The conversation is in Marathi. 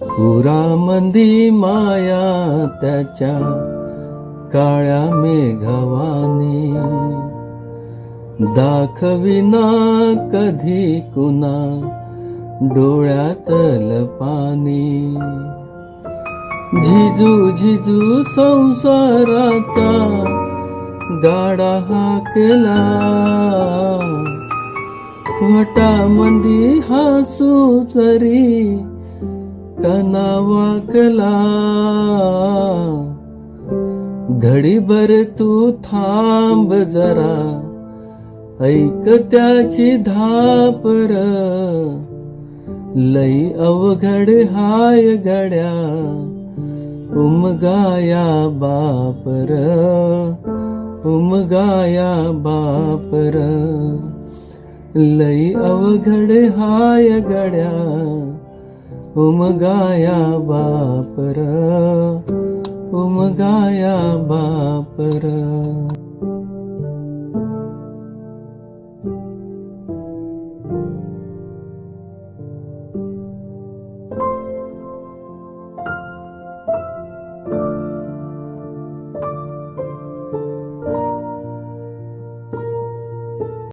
पुरामंदी माया त्याच्या काळ्या मेघवानी, दाखविना कधी कुणा डोळ्यातल पाणी. झिजू झिजू संसाराचा गाडा हाकला, वटामंदी हसू तरी कना वाकला. घडीभर तू थांब जरा, ऐक त्याची धापर. लई अवघड हाय गड्या, उमगाया बापर. उमगाया बापर. लई अवघड हाय गड्या, उमगाया बापर. उमगाया बापर.